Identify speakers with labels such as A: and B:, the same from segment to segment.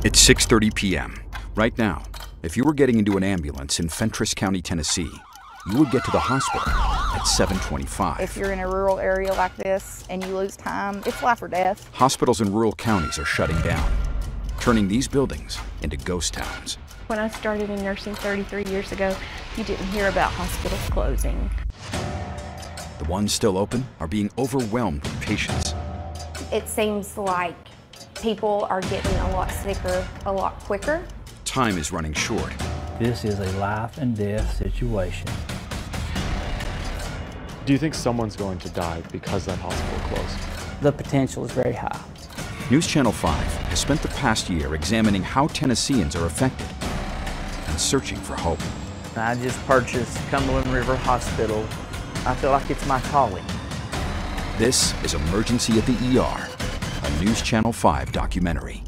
A: It's 6:30 p.m. Right now, if you were getting into an ambulance in Fentress County, Tennessee, you would get to the hospital at 7:25.
B: If you're in a rural area like this and you lose time, it's life or death.
A: Hospitals in rural counties are shutting down, turning these buildings into ghost towns.
C: When I started in nursing 33 years ago, you didn't hear about hospitals closing.
A: The ones still open are being overwhelmed with patients.
D: It seems like people are getting a lot sicker a lot quicker.
A: Time is running short.
E: This is a life and death situation.
F: Do you think someone's going to die because that hospital closed?
E: The potential is very high.
A: News Channel 5 has spent the past year examining how Tennesseans are affected and searching for hope.
G: I just purchased Cumberland River Hospital. I feel like it's my calling.
A: This is Emergency at the ER, a News Channel 5 documentary.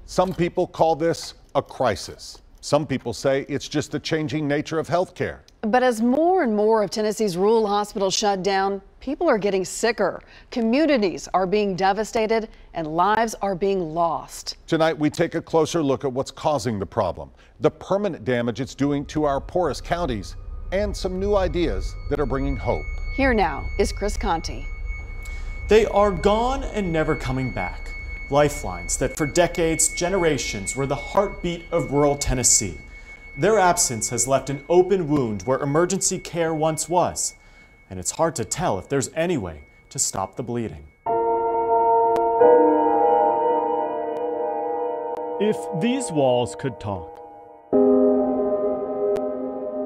H: Some people call this a crisis. Some people say it's just the changing nature of healthcare.
I: But as more and more of Tennessee's rural hospitals shut down, people are getting sicker. Communities are being devastated and lives are being lost.
H: Tonight, we take a closer look at what's causing the problem, the permanent damage it's doing to our poorest counties, and some new ideas that are bringing hope.
I: Here now is Chris Conti.
J: They are gone and never coming back. Lifelines that for decades, generations were the heartbeat of rural Tennessee. Their absence has left an open wound where emergency care once was. And it's hard to tell if there's any way to stop the bleeding. If these walls could talk,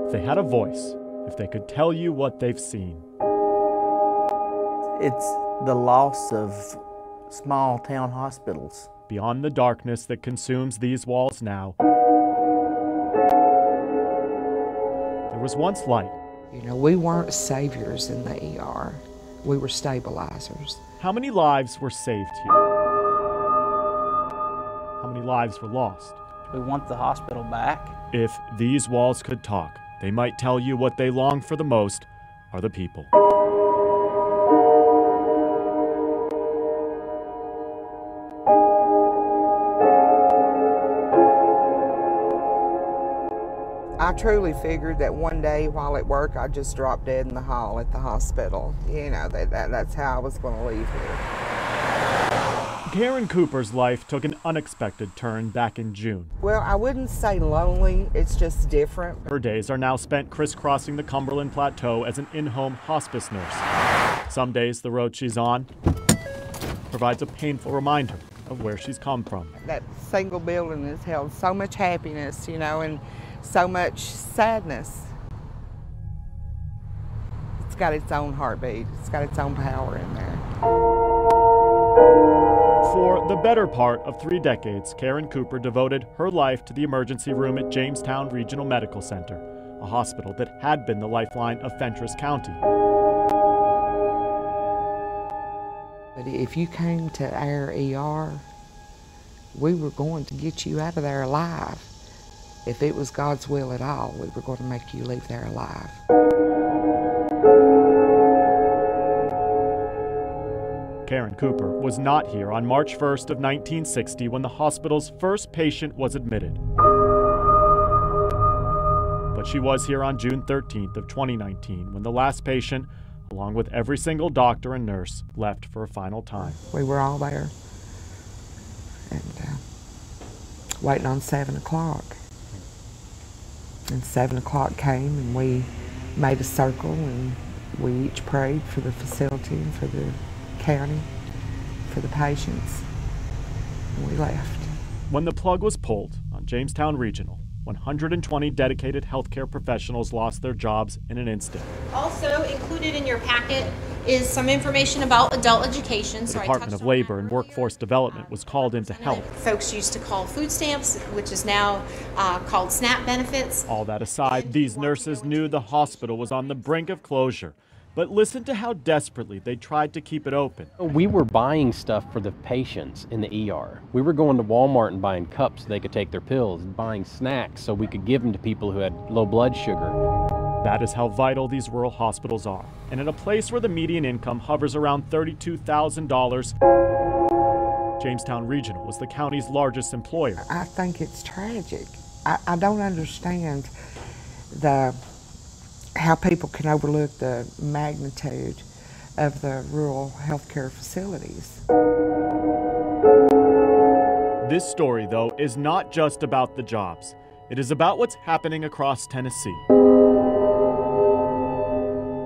J: if they had a voice, if they could tell you what they've seen.
G: It's the loss of small town hospitals.
J: Beyond the darkness that consumes these walls now, there was once light.
K: You know, we weren't saviors in the ER. We were stabilizers.
J: How many lives were saved here? How many lives were lost?
E: We want the hospital back.
J: If these walls could talk, they might tell you what they long for the most are the people.
K: I truly figured that one day while at work, I'd just drop dead in the hall at the hospital. You know, that's how I was going to leave here.
J: Karen Cooper's life took an unexpected turn back in June.
K: Well, I wouldn't say lonely, it's just different.
J: Her days are now spent crisscrossing the Cumberland Plateau as an in-home hospice nurse. Some days the road she's on provides a painful reminder of where she's come from.
K: That single building has held so much happiness, you know, and so much sadness. It's got its own heartbeat. It's got its own power in there.
J: For the better part of 3 decades, Karen Cooper devoted her life to the emergency room at Jamestown Regional Medical Center, a hospital that had been the lifeline of Fentress County.
K: But if you came to our ER, we were going to get you out of there alive. If it was God's will at all, we were going to make you leave there alive.
J: Karen Cooper was not here on March 1st of 1960 when the hospital's first patient was admitted. But she was here on June 13th of 2019 when the last patient, along with every single doctor and nurse, left for a final time.
K: We were all there and waiting on 7 o'clock. And 7 o'clock came and we made a circle and we each prayed for the facility and for the county, for the patients, and we left.
J: When the plug was pulled on Jamestown Regional, 120 dedicated healthcare professionals lost their jobs in an instant.
L: Also included in your packet is some information about adult education.
J: The Department of Labor and Workforce Development was called in to help.
L: Folks used to call food stamps, which is now called SNAP benefits.
J: All that aside, these nurses knew the hospital was on the brink of closure. But listen to how desperately they tried to keep it open.
M: We were buying stuff for the patients in the ER. We were going to Walmart and buying cups so they could take their pills, and buying snacks so we could give them to people who had low blood sugar.
J: That is how vital these rural hospitals are. And in a place where the median income hovers around $32,000, Jamestown Regional was the county's largest employer.
K: I think it's tragic. I don't understand how people can overlook the magnitude of the rural healthcare facilities.
J: This story, though, is not just about the jobs. It is about what's happening across Tennessee.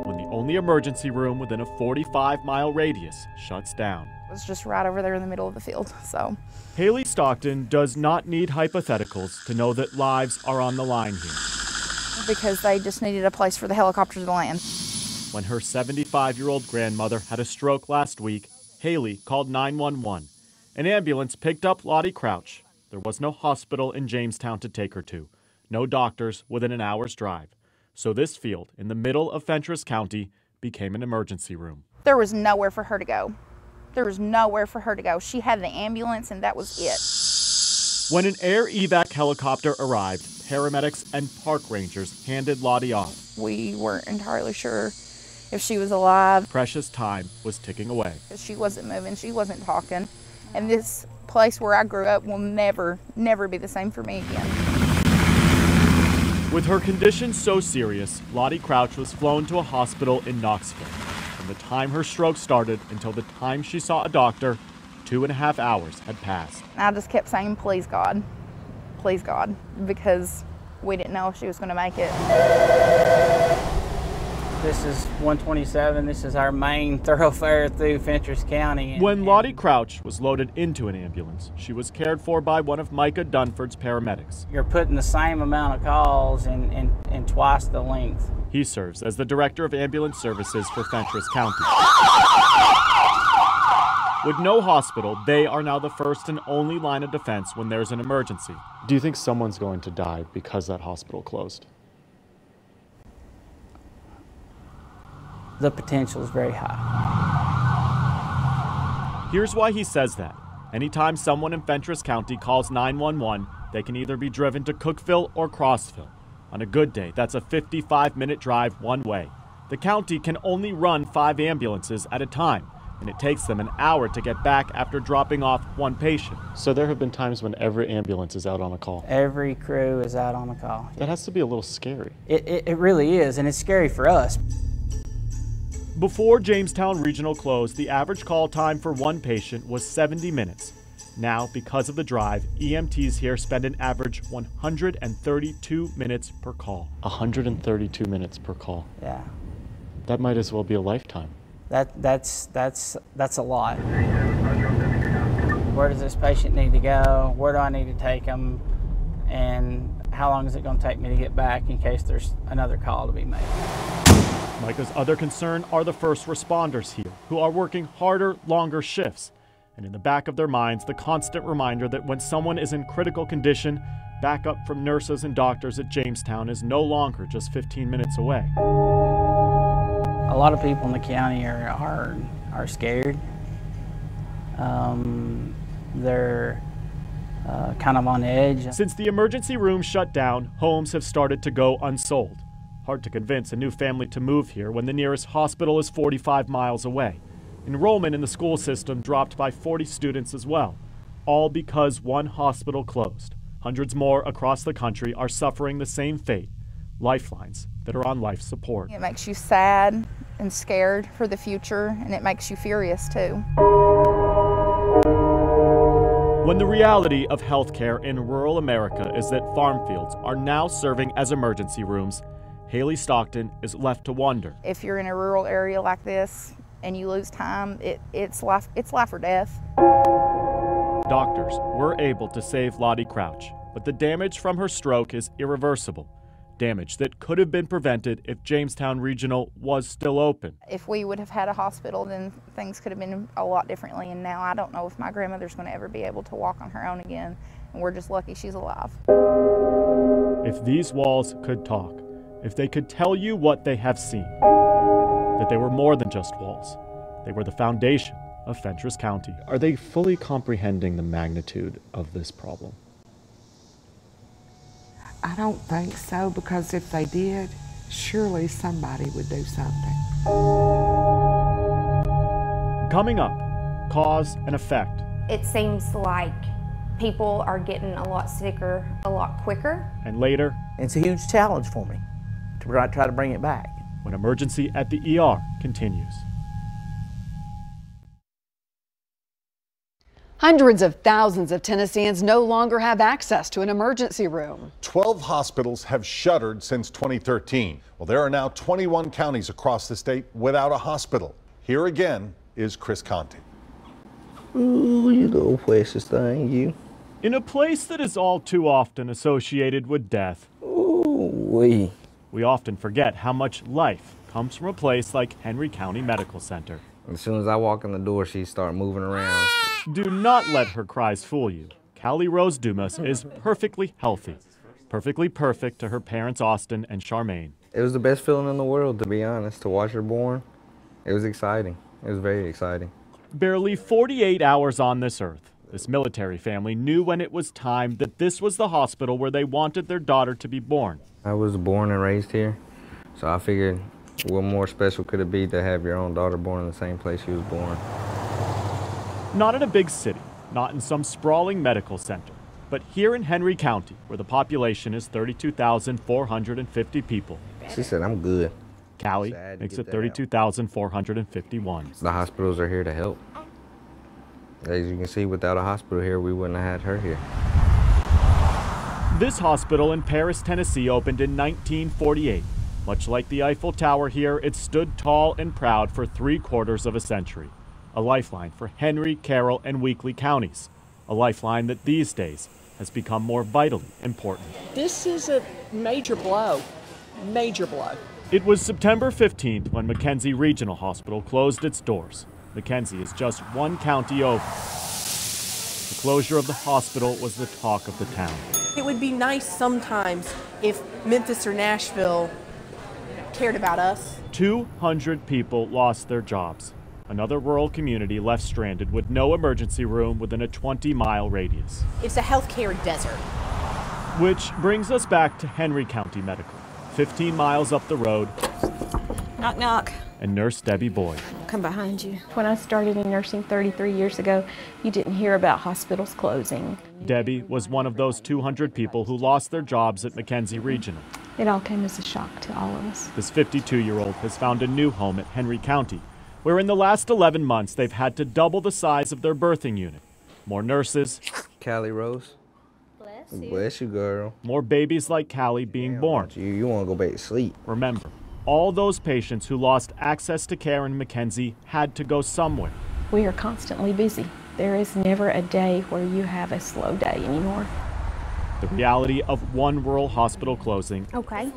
J: When the only emergency room within a 45-mile radius shuts down.
B: It was just right over there in the middle of the field, so.
J: Haley Stockton does not need hypotheticals to know that lives are on the line here.
B: Because they just needed a place for the helicopters to land.
J: When her 75-year-old grandmother had a stroke last week, Haley called 911. An ambulance picked up Lottie Crouch. There was no hospital in Jamestown to take her to, no doctors within an hour's drive. So this field in the middle of Fentress County became an emergency room.
B: There was nowhere for her to go. There was nowhere for her to go. She had the ambulance and that was it.
J: When an air evac helicopter arrived, paramedics and park rangers handed Lottie off.
B: We weren't entirely sure if she was alive.
J: Precious time was ticking away.
B: She wasn't moving, she wasn't talking. And this place where I grew up will never, never be the same for me again.
J: With her condition so serious, Lottie Crouch was flown to a hospital in Knoxville. From the time her stroke started until the time she saw a doctor, 2.5 hours had passed.
B: I just kept saying, please God, because we didn't know if she was going to make it.
E: This is 127. This is our main thoroughfare through Fentress County.
J: When Lottie Crouch was loaded into an ambulance, she was cared for by one of Micah Dunford's paramedics.
E: You're putting the same amount of calls in twice the length.
J: He serves as the Director of Ambulance Services for Fentress County. With no hospital, they are now the first and only line of defense when there's an emergency.
F: Do you think someone's going to die because that hospital closed?
E: The potential is very high.
J: Here's why he says that. Anytime someone in Fentress County calls 911, they can either be driven to Cookeville or Crossville. On a good day, that's a 55-minute drive one way. The county can only run 5 ambulances at a time, and it takes them an hour to get back after dropping off one patient.
F: So there have been times when every ambulance is out on a call.
E: Every crew is out on a call.
F: That has to be a little scary.
E: It really is, and it's scary for us.
J: Before Jamestown Regional closed, the average call time for one patient was 70 minutes. Now, because of the drive, EMTs here spend an average 132 minutes per call.
F: 132 minutes per call.
E: Yeah.
F: That might as well be a lifetime.
E: That's a lot. Where does this patient need to go? Where do I need to take them? And how long is it going to take me to get back in case there's another call to be made?
J: Micah's other concern are the first responders here, who are working harder, longer shifts. And in the back of their minds, the constant reminder that when someone is in critical condition, backup from nurses and doctors at Jamestown is no longer just 15 minutes away.
E: A lot of people in the county are scared. They're kind of on edge. Since
J: the emergency room shut down, homes have started to go unsold. Hard to convince a new family to move here when the nearest hospital is 45 miles away. Enrollment in the school system dropped by 40 students as well, all because one hospital closed. Hundreds more across the country are suffering the same fate, lifelines that are on life support.
B: It makes you sad and scared for the future, and it makes you furious too.
J: When the reality of healthcare in rural America is that farm fields are now serving as emergency rooms, Haley Stockton is left to wonder.
B: If you're in a rural area like this and you lose time, it's life or death.
J: Doctors were able to save Lottie Crouch, but the damage from her stroke is irreversible. Damage that could have been prevented if Jamestown Regional was still open.
B: If we would have had a hospital, then things could have been a lot differently, and now I don't know if my grandmother's going to ever be able to walk on her own again, and we're just lucky she's alive.
J: If these walls could talk, if they could tell you what they have seen, that they were more than just walls, they were the foundation of Fentress County.
F: Are they fully comprehending the magnitude of this problem?
K: I don't think so, because if they did, surely somebody would do something.
J: Coming up, cause and effect.
D: It seems like people are getting a lot sicker a lot quicker.
J: And later,
G: it's a huge challenge for me to try to bring it back.
J: When emergency at the ER continues.
I: Hundreds of thousands of Tennesseans no longer have access to an emergency room.
H: 12 hospitals have shuttered since 2013. Well, there are now 21 counties across the state without a hospital. Here again is Chris Conti.
G: Ooh, you little precious thing, you.
J: In a place that is all too often associated with death,
G: Ooh-wee.
J: We often forget how much life comes from a place like Henry County Medical Center.
N: As soon as I walk in the door, she start moving around.
J: Do not let her cries fool you. Callie Rose Dumas is perfectly healthy, perfectly perfect to her parents Austin and Charmaine.
N: It was the best feeling in the world, to be honest, to watch her born. It was exciting. It was very exciting.
J: Barely 48 hours on this earth, this military family knew when it was time that this was the hospital where they wanted their daughter to be born.
N: I was born and raised here, so I figured what more special could it be to have your own daughter born in the same place she was born.
J: Not in a big city, not in some sprawling medical center, but here in Henry County, where the population is 32,450 people.
N: She said, I'm good.
J: Callie makes it 32,451.
N: The hospitals are here to help. As you can see, without a hospital here, we wouldn't have had her here.
J: This hospital in Paris, Tennessee opened in 1948. Much like the Eiffel Tower here, it stood tall and proud for 3/4 of a century. A lifeline for Henry, Carroll, and Weakley counties. A lifeline that these days has become more vitally important.
O: This is a major blow. Major blow.
J: It was September 15th when Mackenzie Regional Hospital closed its doors. Mackenzie is just one county over. The closure of the hospital was the talk of the town.
O: It would be nice sometimes if Memphis or Nashville cared about us.
J: 200 people lost their jobs. Another rural community left stranded with no emergency room within a 20-mile radius.
O: It's a healthcare desert.
J: Which brings us back to Henry County Medical, 15 miles up the road.
C: Knock, knock.
J: And Nurse Debbie Boyd.
C: Come behind you. When I started in nursing 33 years ago, you didn't hear about hospitals closing.
J: Debbie was one of those 200 people who lost their jobs at Mackenzie Regional.
C: It all came as a shock to all of us.
J: This 52-year-old has found a new home at Henry County, where in the last 11 months they've had to double the size of their birthing unit. More nurses.
N: Callie Rose.
L: Bless
N: you. Bless you, girl.
J: More babies like Callie being born.
N: You want to go back to sleep.
J: Remember, all those patients who lost access to care in Mackenzie had to go somewhere.
C: We are constantly busy. There is never a day where you have a slow day anymore.
J: The reality of one rural hospital closing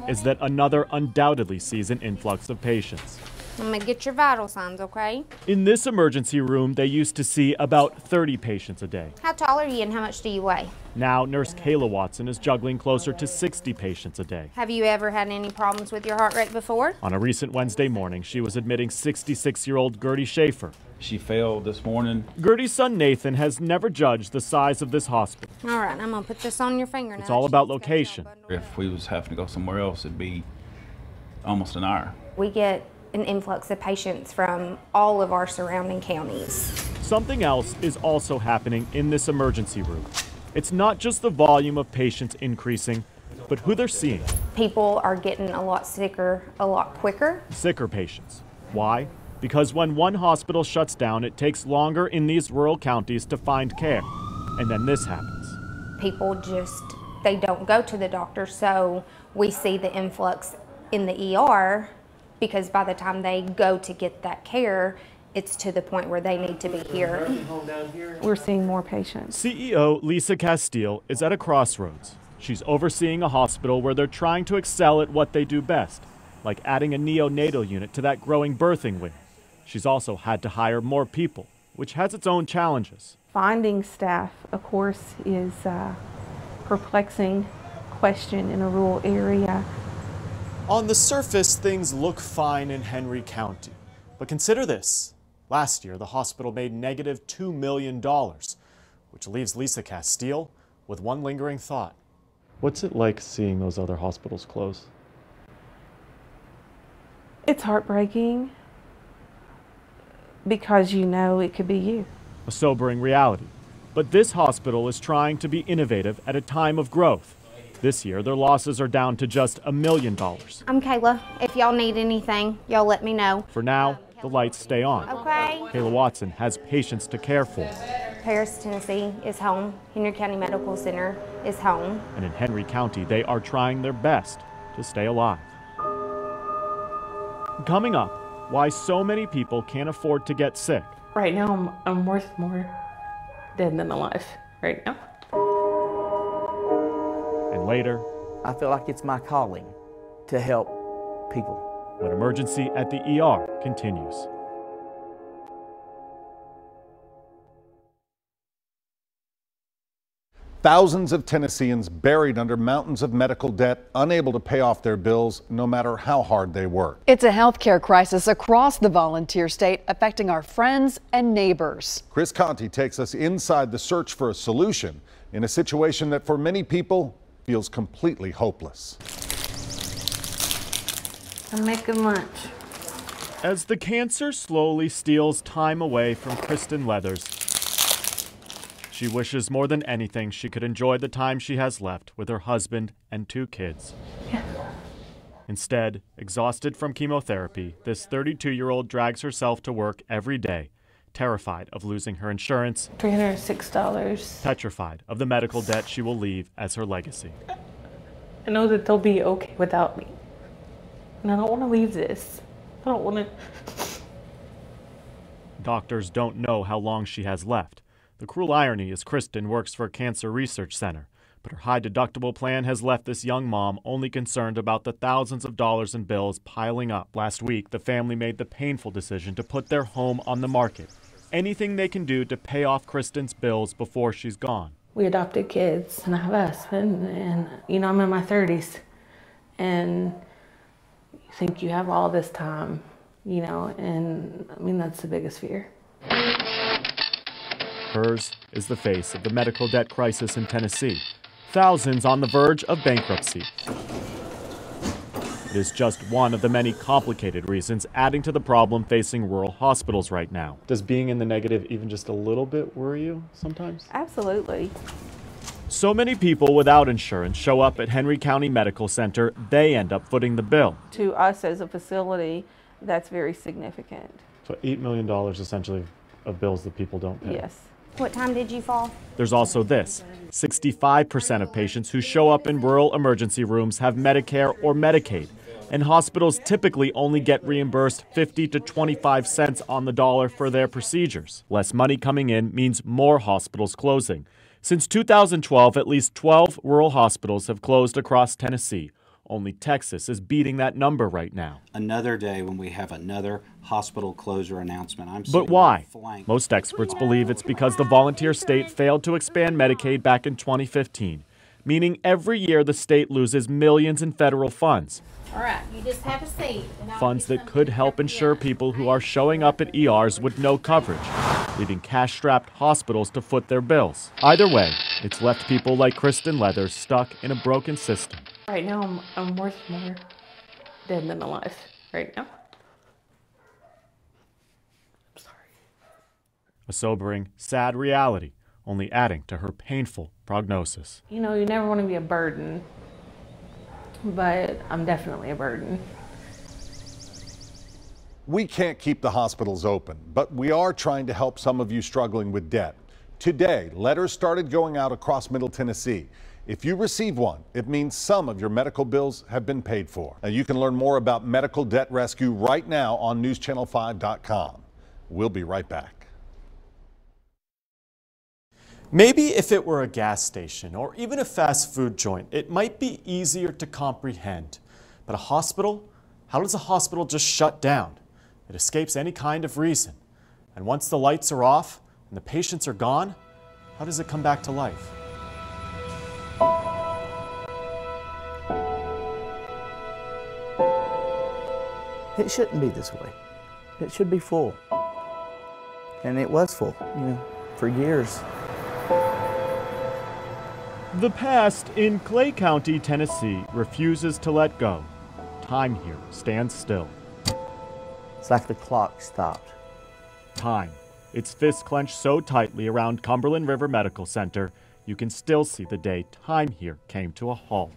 J: is that another undoubtedly sees an influx of patients.
D: I'm gonna get your vital signs, okay?
J: In this emergency room, they used to see about 30 patients a day.
D: How tall are you and how much do you weigh?
J: Now, Nurse Kayla Watson is juggling closer to 60 patients a day.
D: Have you ever had any problems with your heart rate before?
J: On a recent Wednesday morning, she was admitting 66-year-old Gertie Schaefer.
P: She failed this morning.
J: Gertie's son Nathan has never judged the size of this hospital.
D: All right, I'm gonna put this on your finger now.
J: It's all about location.
P: If we was having to go somewhere else, it'd be almost an hour.
D: We get an influx of patients from all of our surrounding counties.
J: Something else is also happening in this emergency room. It's not just the volume of patients increasing, but who they're seeing.
D: People are getting a lot sicker a lot quicker.
J: Sicker patients. Why? Because when one hospital shuts down, it takes longer in these rural counties to find care. And then this happens.
D: People just, they don't go to the doctor, so we see the influx in the ER because by the time they go to get that care, it's to the point where they need to be here.
C: We're seeing more patients.
J: CEO Lisa Castile is at a crossroads. She's overseeing a hospital where they're trying to excel at what they do best, like adding a neonatal unit to that growing birthing wing. She's also had to hire more people, which has its own challenges.
C: Finding staff, of course, is a perplexing question in a rural area.
J: On the surface, things look fine in Henry County. But consider this. Last year, the hospital made negative $2 million, which leaves Lisa Castile with one lingering thought.
F: What's it like seeing those other hospitals close?
C: It's heartbreaking because you know it could be you.
J: A sobering reality. But this hospital is trying to be innovative at a time of growth. This year, their losses are down to just $1 million.
D: I'm Kayla. If y'all need anything, y'all let me know.
J: For now, the lights stay on.
D: Okay.
J: Kayla Watson has patients to care for.
D: Paris, Tennessee is home. Henry County Medical Center is home.
J: And in Henry County, they are trying their best to stay alive. Coming up, why so many people can't afford to get sick.
C: Right now, I'm worth more dead than alive right now.
J: And later,
G: I feel like it's my calling to help people.
J: when emergency at the ER continues.
H: Thousands of Tennesseans buried under mountains of medical debt, unable to pay off their bills no matter how hard they work.
I: It's a healthcare crisis across the volunteer state affecting our friends and neighbors.
H: Chris Conti takes us inside the search for a solution in a situation that for many people feels completely hopeless.
C: I'm making lunch.
J: As the cancer slowly steals time away from Kristen Leathers, she wishes more than anything she could enjoy the time she has left with her husband and 2 kids.
C: Yeah.
J: Instead, exhausted from chemotherapy, this 32-year-old drags herself to work every day, terrified of losing her insurance,
C: $306.
J: petrified of the medical debt she will leave as her legacy.
C: I know that they'll be okay without me. And I don't want to leave this. I don't want to.
J: Doctors don't know how long she has left. The cruel irony is Kristen works for a cancer research center, but her high-deductible plan has left this young mom only concerned about the thousands of dollars in bills piling up. Last week, the family made the painful decision to put their home on the market. Anything they can do to pay off Kristen's bills before she's gone.
C: We adopted kids, and I have a husband, and, I'm in my 30s. And you think you have all this time, and, that's the biggest fear.
J: Hers is the face of the medical debt crisis in Tennessee. Thousands on the verge of bankruptcy. It is just one of the many complicated reasons adding to the problem facing rural hospitals right now. Does being in the negative even just a little bit worry you sometimes?
C: Absolutely.
J: So many people without insurance show up at Henry County Medical Center, they end up footing the bill.
C: To us as a facility, that's very significant.
J: So $8 million essentially of bills that people don't pay.
C: Yes.
D: What time did you fall?
J: There's also this. 65% of patients who show up in rural emergency rooms have Medicare or Medicaid, and hospitals typically only get reimbursed 50 to 25 cents on the dollar for their procedures. Less money coming in means more hospitals closing. Since 2012, at least 12 rural hospitals have closed across Tennessee. Only Texas is beating that number right now.
Q: Another day when we have another hospital closure announcement.
J: But why? Most experts believe it's because the volunteer state failed to expand Medicaid back in 2015, meaning every year the state loses millions in federal funds.
L: All right, you just have a seat.
J: Funds that could help insure people who are showing up at ERs with no coverage, leaving cash-strapped hospitals to foot their bills. Either way, it's left people like Kristen Leathers stuck in a broken system.
C: Right now, I'm worth more dead than alive right now. I'm sorry.
J: A sobering, sad reality, only adding to her painful prognosis.
C: You never want to be a burden, but I'm definitely a burden.
H: We can't keep the hospitals open, but we are trying to help some of you struggling with debt. Today, letters started going out across Middle Tennessee. If you receive one, it means some of your medical bills have been paid for. Now, you can learn more about medical debt rescue right now on newschannel5.com. We'll be right back.
J: Maybe if it were a gas station or even a fast food joint, it might be easier to comprehend. But a hospital? How does a hospital just shut down? It escapes any kind of reason. And once the lights are off and the patients are gone, how does it come back to life?
G: It shouldn't be this way. It should be full. And it was full, for years.
J: The past in Clay County, Tennessee refuses to let go. Time here stands still.
G: It's like the clock stopped.
J: Time its fists clenched so tightly around Cumberland River Medical Center, you can still see the day time here came to a halt.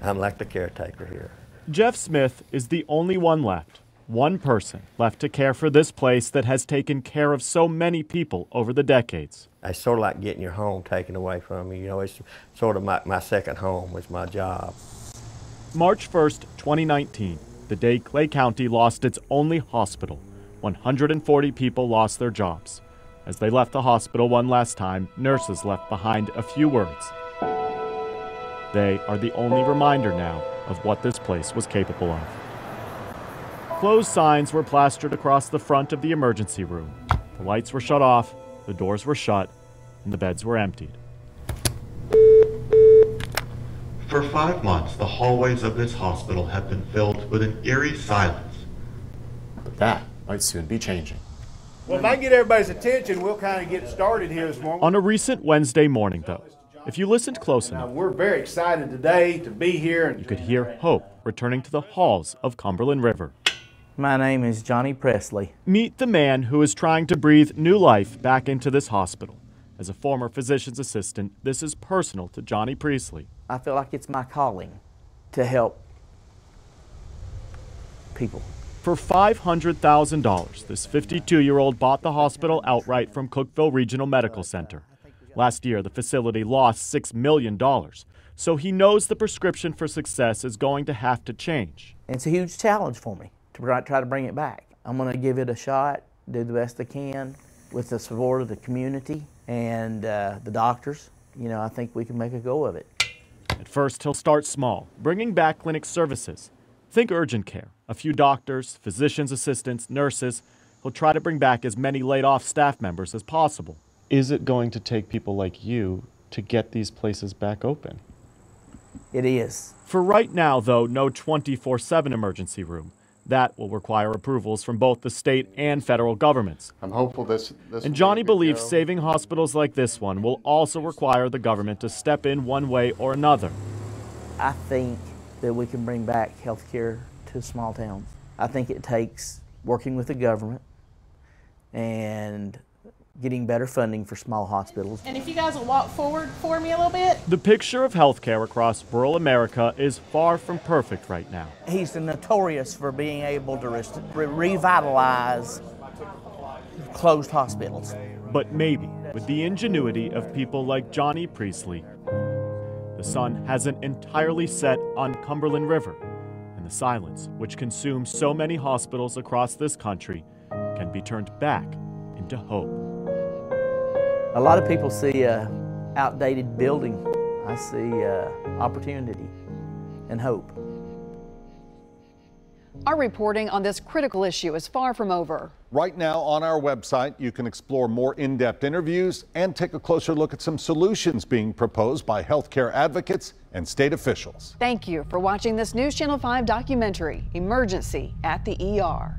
R: I'm like the caretaker here.
J: Jeff Smith is the only one left. One person left to care for this place that has taken care of so many people over the decades.
R: It's sort of like getting your home taken away from you. You know, it's sort of my second home was my job.
J: March 1st, 2019, the day Clay County lost its only hospital. 140 people lost their jobs. As they left the hospital one last time, nurses left behind a few words. They are the only reminder now of what this place was capable of. Closed signs were plastered across the front of the emergency room. The lights were shut off, the doors were shut, and the beds were emptied.
S: For 5 months, the hallways of this hospital have been filled with an eerie silence.
J: But that might soon be changing.
T: Well, if I can get everybody's attention, we'll kind of get started here this morning.
J: On a recent Wednesday morning, though, if you listened close enough,
T: we're very excited today to be here.
J: You could hear hope returning to the halls of Cumberland River.
G: My name is Johnny Presley.
J: Meet the man who is trying to breathe new life back into this hospital. As a former physician's assistant, this is personal to Johnny Priestley.
G: I feel like it's my calling to help people.
J: For $500,000, this 52-year-old bought the hospital outright from Cookeville Regional Medical Center. Last year, the facility lost $6 million, so he knows the prescription for success is going to have to change.
G: It's a huge challenge for me to try to bring it back. I'm going to give it a shot, do the best I can with the support of the community and the doctors. You know, I think we can make a go of it.
J: At first, he'll start small, bringing back clinic services. Think urgent care, a few doctors, physician's assistants, nurses. He'll try to bring back as many laid-off staff members as possible. Is it going to take people like you to get these places back open?
G: It is.
J: For right now, though, no 24/7 emergency room. That will require approvals from both the state and federal governments.
U: I'm hopeful this
J: and Johnny believes saving hospitals like this one will also require the government to step in one way or another.
G: I think that we can bring back health care to small towns. I think it takes working with the government and getting better funding for small hospitals.
L: And if you guys will walk forward for me a little bit.
J: The picture of healthcare across rural America is far from perfect right now.
G: He's notorious for being able to revitalize closed hospitals.
J: But maybe with the ingenuity of people like Johnny Priestley, the sun hasn't entirely set on Cumberland River, and the silence which consumes so many hospitals across this country can be turned back into hope.
G: A lot of people see an outdated building. I see opportunity and hope.
I: Our reporting on this critical issue is far from over.
H: Right now on our website, you can explore more in-depth interviews and take a closer look at some solutions being proposed by healthcare advocates and state officials.
I: Thank you for watching this News Channel 5 documentary, Emergency at the ER.